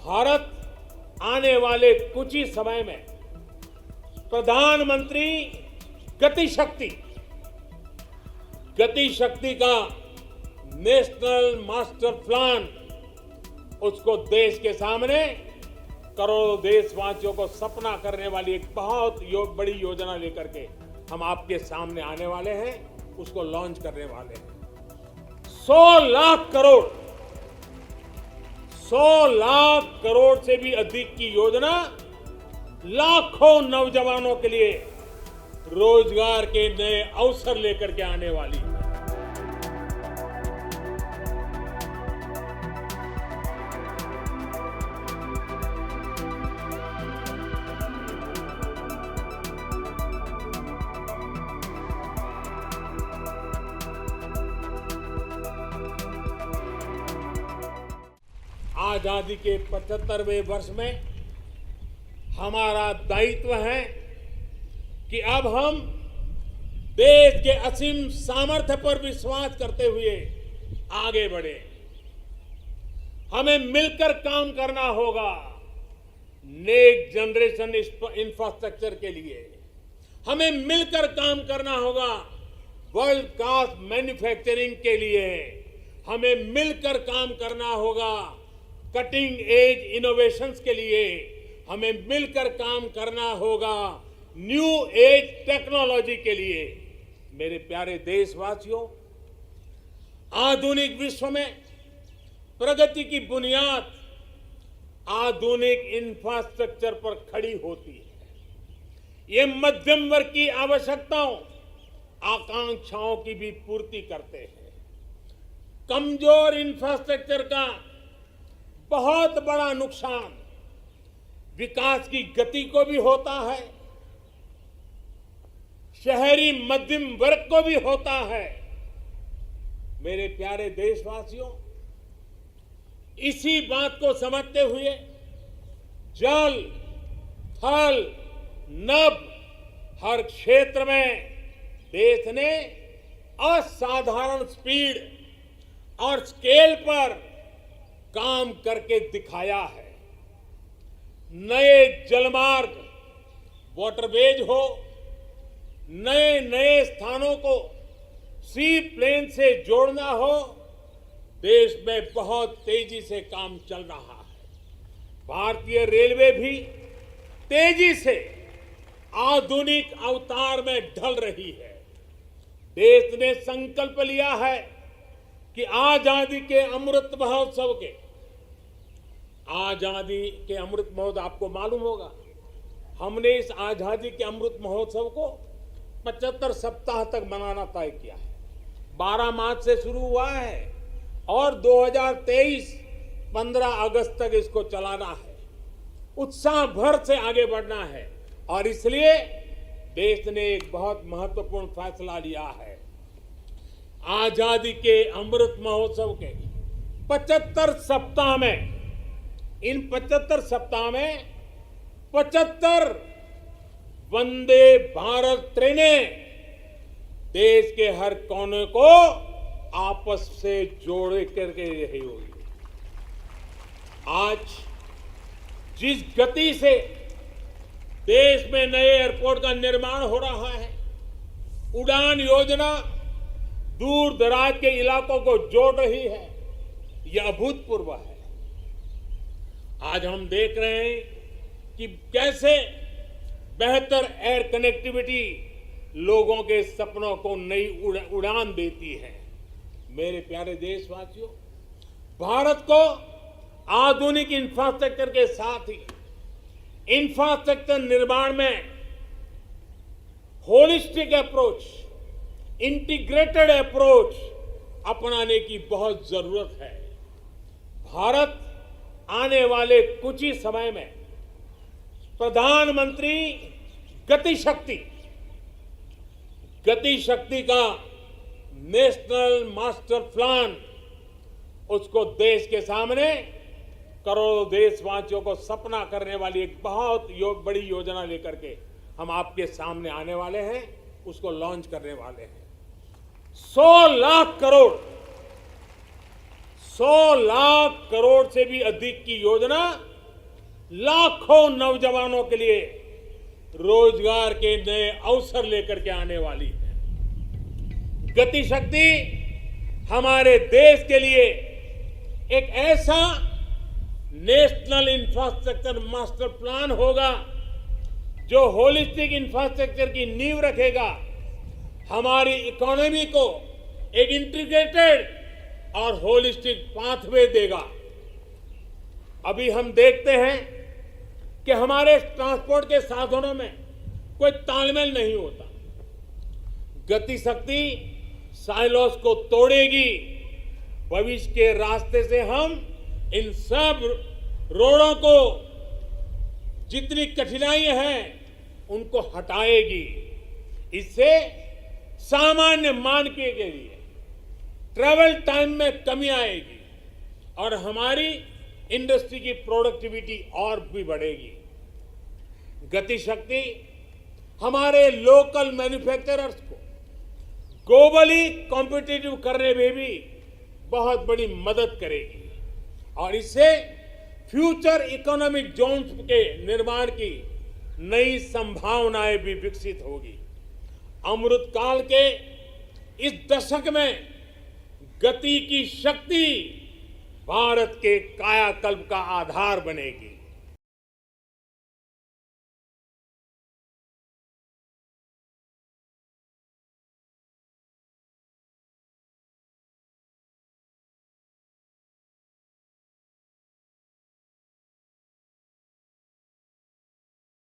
भारत आने वाले कुछ ही समय में प्रधानमंत्री गति शक्ति का नेशनल मास्टर प्लान उसको देश के सामने करोड़ों देशवासियों को सपना करने वाली एक बहुत बड़ी योजना लेकर के हम आपके सामने आने वाले हैं, उसको लॉन्च करने वाले हैं। 100 लाख करोड़ से भी अधिक की योजना लाखों नौजवानों के लिए रोजगार के नए अवसर लेकर के आने वाली है। आजादी के 75वें वर्ष में हमारा दायित्व है कि अब हम देश के असीम सामर्थ्य पर विश्वास करते हुए आगे बढ़े। हमें मिलकर काम करना होगा नेक्स्ट जनरेशन इंफ्रास्ट्रक्चर के लिए। हमें मिलकर काम करना होगा वर्ल्ड क्लास मैन्युफैक्चरिंग के लिए। हमें मिलकर काम करना होगा कटिंग एज इनोवेशंस के लिए। हमें मिलकर काम करना होगा न्यू एज टेक्नोलॉजी के लिए। मेरे प्यारे देशवासियों, आधुनिक विश्व में प्रगति की बुनियाद आधुनिक इंफ्रास्ट्रक्चर पर खड़ी होती है। ये मध्यम वर्ग की आवश्यकताओं, आकांक्षाओं की भी पूर्ति करते हैं। कमजोर इंफ्रास्ट्रक्चर का बहुत बड़ा नुकसान विकास की गति को भी होता है, शहरी मध्यम वर्ग को भी होता है। मेरे प्यारे देशवासियों, इसी बात को समझते हुए जल, थल, नभ हर क्षेत्र में देश ने असाधारण स्पीड और स्केल पर काम करके दिखाया है। नए जलमार्ग, वाटरवेज हो, नए स्थानों को सी प्लेन से जोड़ना हो, देश में बहुत तेजी से काम चल रहा है। भारतीय रेलवे भी तेजी से आधुनिक अवतार में ढल रही है। देश ने संकल्प लिया है कि आजादी के अमृत महोत्सव आपको मालूम होगा, हमने इस आजादी के अमृत महोत्सव को 75 सप्ताह तक मनाना तय किया है। 12 मार्च से शुरू हुआ है और 2023 15 अगस्त तक इसको चलाना है। उत्साह भर से आगे बढ़ना है और इसलिए देश ने एक बहुत महत्वपूर्ण फैसला लिया है। आजादी के अमृत महोत्सव के 75 सप्ताह में, इन 75 सप्ताह में 75 वंदे भारत ट्रेनें देश के हर कोने को आपस से जोड़े करके रही होगी। आज जिस गति से देश में नए एयरपोर्ट का निर्माण हो रहा है, उड़ान योजना दूर दराज के इलाकों को जोड़ रही है, यह अभूतपूर्व है। आज हम देख रहे हैं कि कैसे बेहतर एयर कनेक्टिविटी लोगों के सपनों को नई उड़ान देती है। मेरे प्यारे देशवासियों, भारत को आधुनिक इंफ्रास्ट्रक्चर के साथ ही इंफ्रास्ट्रक्चर निर्माण में होलिस्टिक अप्रोच, इंटीग्रेटेड अप्रोच अपनाने की बहुत जरूरत है। भारत आने वाले कुछ ही समय में प्रधानमंत्री गति शक्ति का नेशनल मास्टर प्लान उसको देश के सामने करोड़ों देशवासियों को सपना करने वाली एक बहुत बड़ी योजना लेकर के हम आपके सामने आने वाले हैं, उसको लॉन्च करने वाले हैं। 100 100 लाख करोड़ से भी अधिक की योजना लाखों नौजवानों के लिए रोजगार के नए अवसर लेकर के आने वाली है। गति शक्ति हमारे देश के लिए एक ऐसा नेशनल इंफ्रास्ट्रक्चर मास्टर प्लान होगा जो होलिस्टिक इंफ्रास्ट्रक्चर की नींव रखेगा, हमारी इकोनॉमी को एक इंटीग्रेटेड और होलिस्टिक पाथवे देगा। अभी हम देखते हैं कि हमारे ट्रांसपोर्ट के साधनों में कोई तालमेल नहीं होता। गति शक्ति साइलोस को तोड़ेगी। भविष्य के रास्ते से हम इन सब रोडों को जितनी कठिनाइयां हैं उनको हटाएगी। इससे सामान्य मानके के लिए ट्रैवल टाइम में कमी आएगी और हमारी इंडस्ट्री की प्रोडक्टिविटी और भी बढ़ेगी। गति शक्ति हमारे लोकल मैन्युफैक्चरर्स को ग्लोबली कॉम्पिटिटिव करने में भी बहुत बड़ी मदद करेगी और इससे फ्यूचर इकोनॉमिक जोन्स के निर्माण की नई संभावनाएं भी विकसित होगी। अमृतकाल के इस दशक में गति की शक्ति भारत के कायाकल्प का आधार बनेगी।